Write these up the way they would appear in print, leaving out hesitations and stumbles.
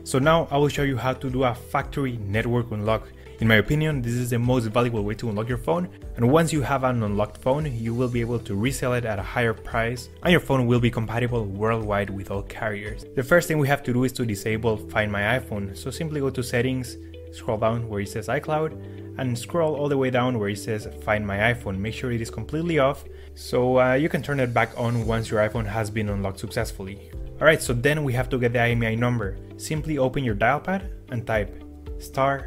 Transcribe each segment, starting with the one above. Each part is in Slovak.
So now I will show you how to do a factory network unlock. In my opinion, this is the most valuable way to unlock your phone, and once you have an unlocked phone, you will be able to resell it at a higher price, and your phone will be compatible worldwide with all carriers. The first thing we have to do is to disable Find My iPhone, so simply go to Settings, scroll down where it says iCloud, and scroll all the way down where it says Find My iPhone. Make sure it is completely off, so you can turn it back on once your iPhone has been unlocked successfully. Alright, so then we have to get the IMEI number. Simply open your dial pad and type *#06#.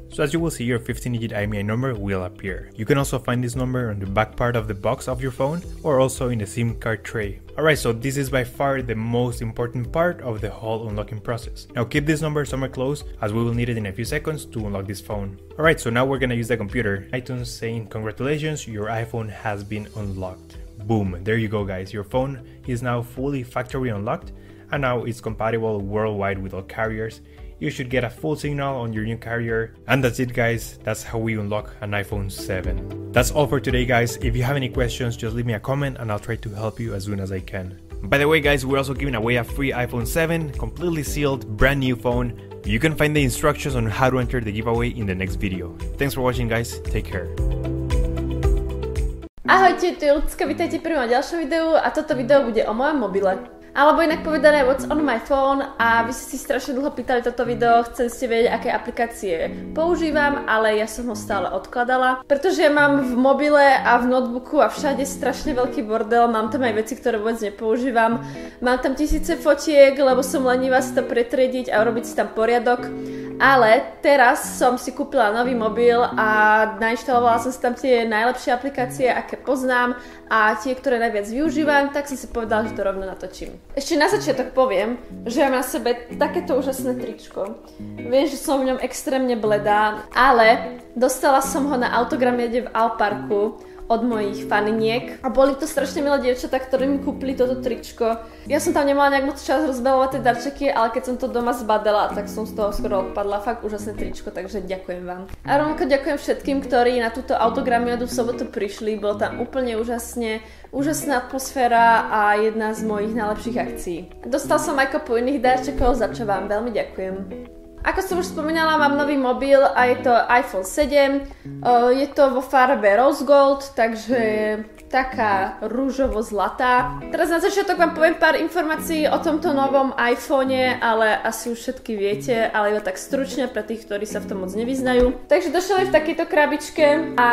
So as you will see, your 15-digit IMEI number will appear. You can also find this number on the back part of the box of your phone or also in the SIM card tray. Alright, so this is by far the most important part of the whole unlocking process. Now keep this number somewhere close as we will need it in a few seconds to unlock this phone. Alright, so now we're gonna use the computer. iTunes saying congratulations, your iPhone has been unlocked. Boom, there you go guys, your phone is now fully factory unlocked and now it's compatible worldwide with all carriers. You should get a full signal on your new carrier. And that's it guys, that's how we unlock an iPhone 7. That's all for today guys. If you have any questions, just leave me a comment and I'll try to help you as soon as I can. By the way guys, we're also giving away a free iPhone 7, completely sealed, brand new phone. You can find the instructions on how to enter the giveaway in the next video. Thanks for watching guys, take care. Ahojte, tu je Lucka, vítajte pri mojom ďalšom videu a toto video bude o mojom mobile. Alebo inak povedané What's on my phone a vy ste si strašne dlho pýtali toto video, chceli ste vedieť, aké aplikácie používam, ale ja som ho stále odkladala, pretože ja mám v mobile a v notebooku a všade strašne veľký bordel, mám tam aj veci, ktoré vôbec nepoužívam, mám tam tisíce fotiek, lebo som lenivá si to pretriediť a urobiť si tam poriadok. Ale teraz som si kúpila nový mobil a nainštalovala som si tam tie najlepšie aplikácie, aké poznám a tie, ktoré najviac využívam, tak som si povedala, že to rovno natočím. Ešte na začiatok poviem, že mám na sebe takéto úžasné tričko. Viem, že som v ňom extrémne bledá, ale dostala som ho na autogramiade v Alparku od mojich faniniek a boli to strašne milé dievčatá, ktoré mi kúpili toto tričko. Ja som tam nemala nejak moc čas rozbalovať tie darčeky, ale keď som to doma zbadala, tak som z toho skoro odpadla. Fakt úžasné tričko, takže ďakujem vám. A rovnako ďakujem všetkým, ktorí na túto autogramiadu v sobotu prišli. Bolo tam úplne úžasná atmosféra a jedna z mojich najlepších akcií. Dostal som aj kopu iných darčekov, za čo vám veľmi ďakujem. Ako som už spomínala, mám nový mobil a je to iPhone 7. Je to vo farbe Rose Gold, takže taká rúžovo-zlatá. Teraz na začiatok vám poviem pár informácií o tomto novom iPhone, ale asi už všetky viete, ale iba tak stručne pre tých, ktorí sa v tom moc nevyznajú. Takže došli v takejto krabičke a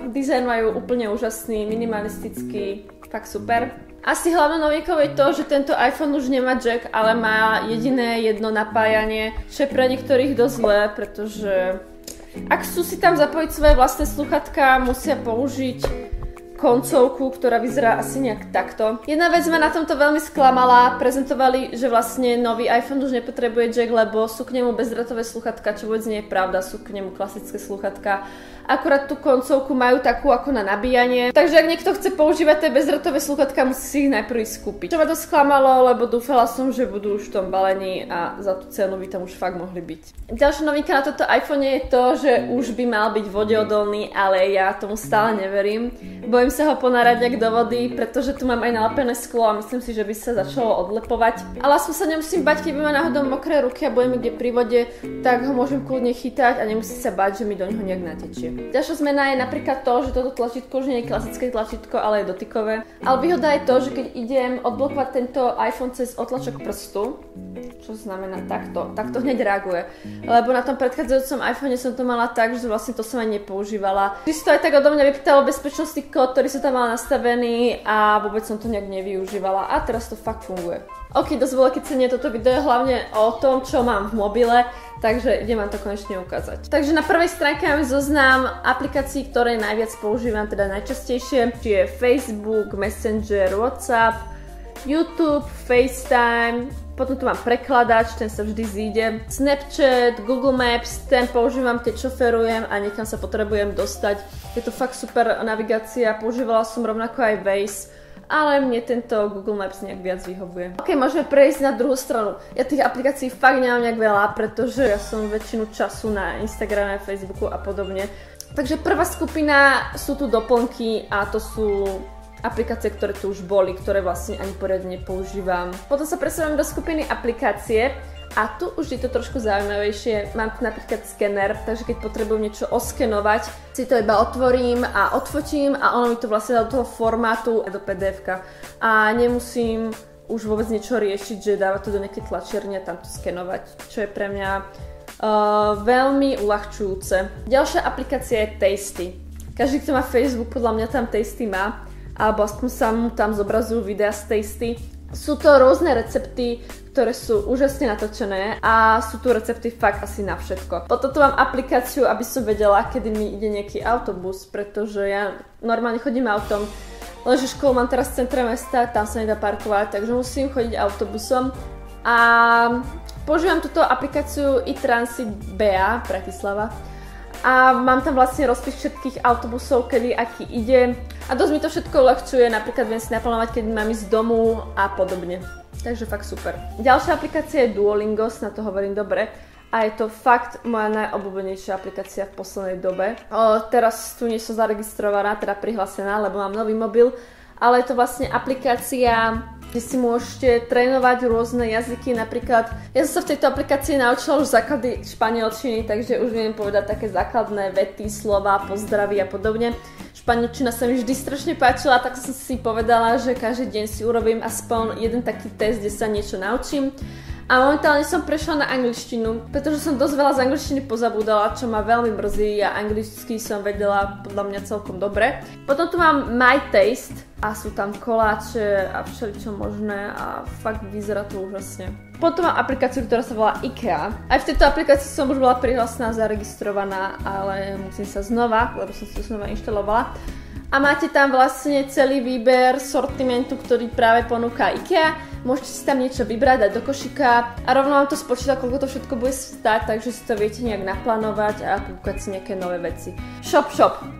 dizajn majú úplne úžasný, minimalistický, fakt super. Asi hlavnou novinkou je to, že tento iPhone už nemá jack, ale má jediné jedno napájanie, čo je pre niektorých dosť zlé, pretože ak chcú si tam zapojiť svoje vlastné slúchadká, musia použiť koncovku, ktorá vyzerá asi nejak takto. Jedna vec ma na tomto veľmi sklamala, prezentovali, že vlastne nový iPhone už nepotrebuje jack, lebo sú k nemu bezdrátové slúchadká, čo vôbec nie je pravda, sú k nemu klasické slúchadká. Akurát tú koncovku majú takú ako na nabíjanie. Takže ak niekto chce používať tie bezdrátové slúchadká, musí si ich najprv skúpiť. Čo ma to sklamalo, lebo dúfala som, že budú už v tom balení a za tú cenu by tam už fakt mohli byť. Ďalšia novinka na toto iPhone je to, že už by mal byť vodeodolný, ale ja tomu stále neverím. Bojím sa ho ponárať nejak do vody, pretože tu mám aj nalepené sklo a myslím si, že by sa začalo odlepovať. Ale aspoň sa nemusím bať, keby ma náhodou mokré ruky a budem kde pri vode, tak ho môžem kľudne chytať a nemusím sa bať, že mi do neho nejak natečie. Ďalšia zmena je napríklad to, že toto tlačítko už nie je klasické tlačítko, ale je dotykové. Ale výhoda je to, že keď idem odblokovať tento iPhone cez otlačok prstu, čo znamená takto hneď reaguje. Lebo na tom predchádzajúcom iPhone som to mala tak, že vlastne to som aj nepoužívala. Vždy to aj tak odo mňa vypýtalo bezpečnostný kód, ktorý som tam mala nastavený a vôbec som to nejak nevyužívala a teraz to fakt funguje. Ok, dosť veľké cenie toto video je hlavne o tom, čo mám v mobile, takže idem vám to konečne ukázať. Takže na prvej stránke mám zoznam aplikácií, ktoré najviac používam, teda najčastejšie. Čiže Facebook, Messenger, WhatsApp, YouTube, FaceTime, potom tu mám prekladač, ten sa vždy zíde, Snapchat, Google Maps, ten používam, keď šoferujem a niekam sa potrebujem dostať. Je to fakt super navigácia, používala som rovnako aj Waze, ale mne tento Google Maps nejak viac vyhovuje. Ok, môžeme prejsť na druhú stranu. Ja tých aplikácií fakt nemám nejak veľa, pretože ja som väčšinu času na Instagrame, Facebooku a podobne. Takže prvá skupina sú tu doplnky a to sú aplikácie, ktoré tu už boli, ktoré vlastne ani poriadne nepoužívam. Potom sa presúvam do skupiny aplikácie a tu už je to trošku zaujímavejšie. Mám tu napríklad skener, takže keď potrebujem niečo oskenovať, si to iba otvorím a odfotím a ono mi to vlastne dá do toho formátu do PDF-ka. A nemusím už vôbec niečo riešiť, že dáva to do nejakej tlačiarne a tam to skenovať, čo je pre mňa veľmi uľahčujúce. Ďalšia aplikácia je Tasty. Každý, kto má Facebook, podľa mňa tam Tasty má, alebo aspoň sa mu tam zobrazujú videa z Tasty. Sú to rôzne recepty, ktoré sú úžasne natočené a sú tu recepty fakt asi na všetko. Potom tu mám aplikáciu, aby som vedela, kedy mi ide nejaký autobus, pretože ja normálne chodím autom, lenže školu mám teraz v centre mesta, tam sa nedá parkovať, takže musím chodiť autobusom a používam túto aplikáciu iTransit BA Bratislava a mám tam vlastne rozpis všetkých autobusov, kedy aký ide a dosť mi to všetko uľahčuje, napríklad viem si naplánovať, keď mám ísť z domu a podobne. Takže fakt super. Ďalšia aplikácia je Duolingo, na to hovorím dobre. A je to fakt moja najobľúbenejšia aplikácia v poslednej dobe. Teraz tu nie som zaregistrovaná, teda prihlásená, lebo mám nový mobil, ale je to vlastne aplikácia, kde si môžete trénovať rôzne jazyky, napríklad ja som sa v tejto aplikácii naučila už základy španielčiny, takže už viem povedať také základné vety, slova, pozdravy a podobne. Španielčina sa mi vždy strašne páčila, tak som si povedala, že každý deň si urobím aspoň jeden taký test, kde sa niečo naučím. A momentálne som prešla na angličtinu, pretože som dosť veľa z angličtiny pozabúdala, čo ma veľmi mrzí a anglicky som vedela podľa mňa celkom dobre. Potom tu mám My Taste a sú tam koláče a všeličo možné a fakt vyzerá to úžasne. Potom mám aplikáciu, ktorá sa volá IKEA. Aj v tejto aplikácii som už bola prihlásená, zaregistrovaná, ale musím sa znova, lebo som si to znova inštalovala. A máte tam vlastne celý výber sortimentu, ktorý práve ponúka IKEA. Môžete si tam niečo vybrať, dať do košíka a rovno vám to spočíta, koľko to všetko bude stáť, takže si to viete nejak naplánovať a kúkať si nejaké nové veci. Shop.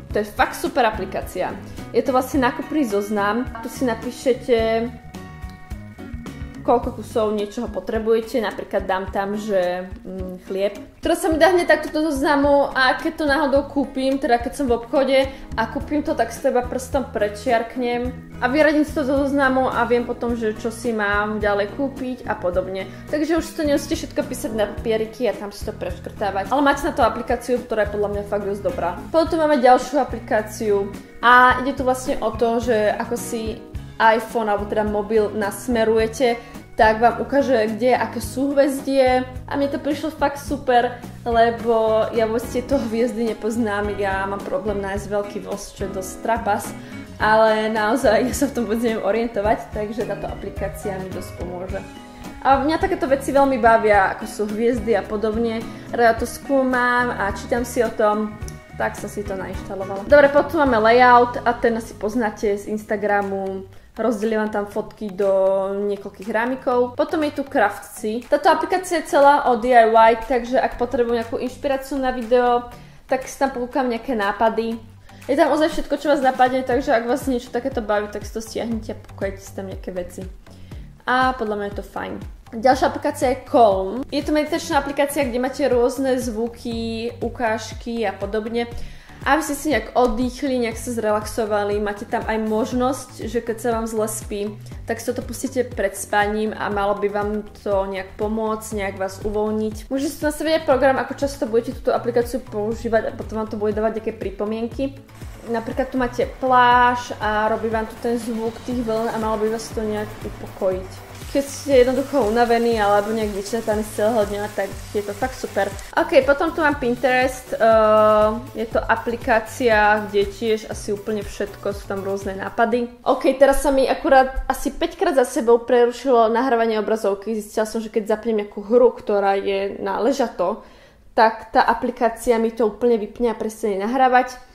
To je fakt super aplikácia. Je to vlastne nákupný zoznam. Tu si napíšete, koľko kusov niečoho potrebujete, napríklad dám tam, že chlieb, ktoré sa mi dá hneď takto do zoznamu a keď to náhodou kúpim, teda keď som v obchode a kúpim to, tak si to iba prstom prečiarknem a vyradím si to do zoznamu a viem potom, že čo si mám ďalej kúpiť a podobne. Takže už si to nemusíte všetko písať na papieriky a tam si to preškrtávať. Ale máte na to aplikáciu, ktorá je podľa mňa fakt dosť dobrá. Potom tu máme ďalšiu aplikáciu a ide tu vlastne o to, že ako si iPhone alebo teda mobil nasmerujete, tak vám ukáže, kde aké súhvezdie a mne to prišlo fakt super, lebo ja vôbec tieto hviezdy nepoznám, ja mám problém nájsť veľký voz, čo je dosť trapas, ale naozaj ja sa v tom vôbec neviem orientovať, takže táto aplikácia mi dosť pomôže. A mňa takéto veci veľmi bavia, ako sú hviezdy a podobne, rada to skúmam a čítam si o tom, tak som si to nainštalovala. Dobre, potom máme layout a ten asi poznáte z Instagramu. Rozdelím tam fotky do niekoľkých rámikov. Potom je tu Craftsi. Táto aplikácia je celá o DIY, takže ak potrebujem nejakú inšpiráciu na video, tak si tam pokúkam nejaké nápady. Je tam ozaj všetko, čo vás napadne, takže ak vás niečo takéto baví, tak si to stiahnite a pokúkajte si tam nejaké veci. A podľa mňa je to fajn. Ďalšia aplikácia je Calm. Je to meditačná aplikácia, kde máte rôzne zvuky, ukážky a podobne. Aby ste si nejak oddychli, nejak sa zrelaxovali, máte tam aj možnosť, že keď sa vám zle spí, tak si to pustíte pred spaním a malo by vám to nejak pomôcť, nejak vás uvoľniť. Môžete si nastaviť aj program, ako často budete túto aplikáciu používať a potom vám to bude dávať nejaké pripomienky. Napríklad tu máte pláž a robí vám tu ten zvuk tých vln a malo by vás to nejak upokojiť. Keď ste jednoducho unavení alebo nejak vyčerpaní z celého dňa, tak je to fakt super. Ok, potom tu mám Pinterest, je to aplikácia, kde tiež asi úplne všetko, sú tam rôzne nápady. Ok, teraz sa mi akurát asi 5 krát za sebou prerušilo nahrávanie obrazovky, zistila som, že keď zapnem nejakú hru, ktorá je na ležato, tak tá aplikácia mi to úplne vypne a prestane nahrávať.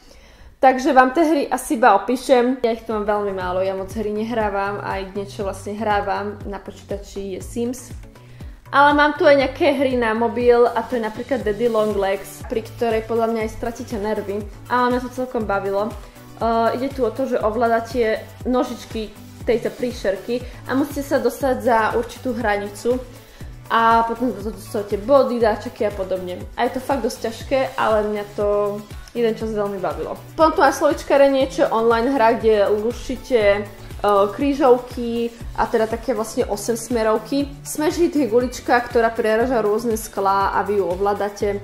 Takže vám tie hry asi iba opíšem. Ja ich tu mám veľmi málo, ja moc hry nehrávam a niečo vlastne hrávam na počítači je Sims. Ale mám tu aj nejaké hry na mobil a to je napríklad Daddy Long Legs, pri ktorej podľa mňa aj stratíte nervy. Ale mňa to celkom bavilo. Ide tu o to, že ovládate nožičky tejto príšerky a musíte sa dostať za určitú hranicu. a potom dostávate body, dáčeky a podobne. A je to fakt dosť ťažké, ale mňa to jeden čas veľmi bavilo. Potom tu aj slovíčkarenie, čo online hra, kde luštíte krížovky a teda také vlastne 8 smerovky. Smash Hit je gulička, ktorá preraža rôzne sklá a vy ju ovládate.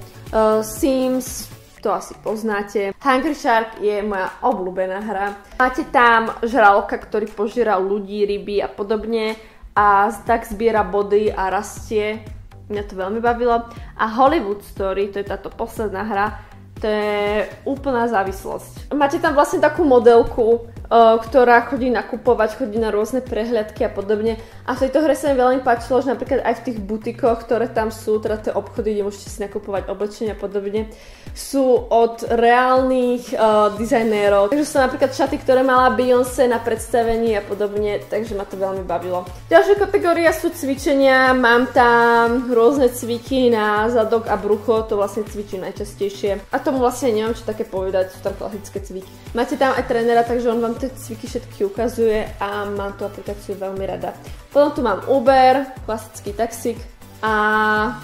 Sims, to asi poznáte. Hungry Shark je moja obľúbená hra. Máte tam žraloka, ktorý požiera ľudí, ryby a podobne a tak zbiera body a rastie. Mňa to veľmi bavilo. A Hollywood Story, to je táto posledná hra, to je úplná závislosť. Máte tam vlastne takú modelku, ktorá chodí nakupovať, chodí na rôzne prehliadky a podobne. A v tejto hre sa mi veľmi páčilo, že napríklad aj v tých butikoch, ktoré tam sú, teda tie obchody, kde môžete si nakupovať oblečenia a podobne, sú od reálnych dizajnérov. Takže sú napríklad šaty, ktoré mala Beyoncé na predstavení a podobne, takže ma to veľmi bavilo. Ďalšia kategória sú cvičenia, mám tam rôzne cviky na zadok a brucho, to vlastne cvičím najčastejšie. A tomu vlastne neviem čo také povedať, sú tam klasické cviky. Máte tam aj trénera, takže on vám tie cviky všetky ukazuje a mám tú aplikáciu veľmi rada. Potom tu mám Uber, klasický taxík a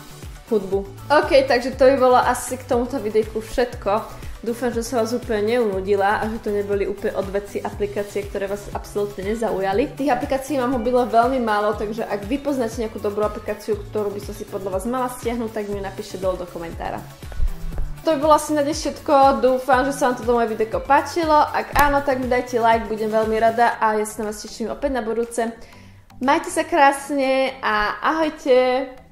hudbu. OK, takže to by bolo asi k tomuto videjku všetko. Dúfam, že som vás úplne neunudila a že to neboli úplne odveci aplikácie, ktoré vás absolútne nezaujali. Tých aplikácií mám mobile veľmi málo, takže ak vy poznáte nejakú dobrú aplikáciu, ktorú by som si podľa vás mala stiahnuť, tak mi napíšte dole do komentára. To by bolo asi na dnes všetko, dúfam, že sa vám toto moje videjko páčilo. Ak áno, tak mi dajte like, budem veľmi rada a ja sa na vás teším opäť na budúce. Majte sa krásne a ahojte!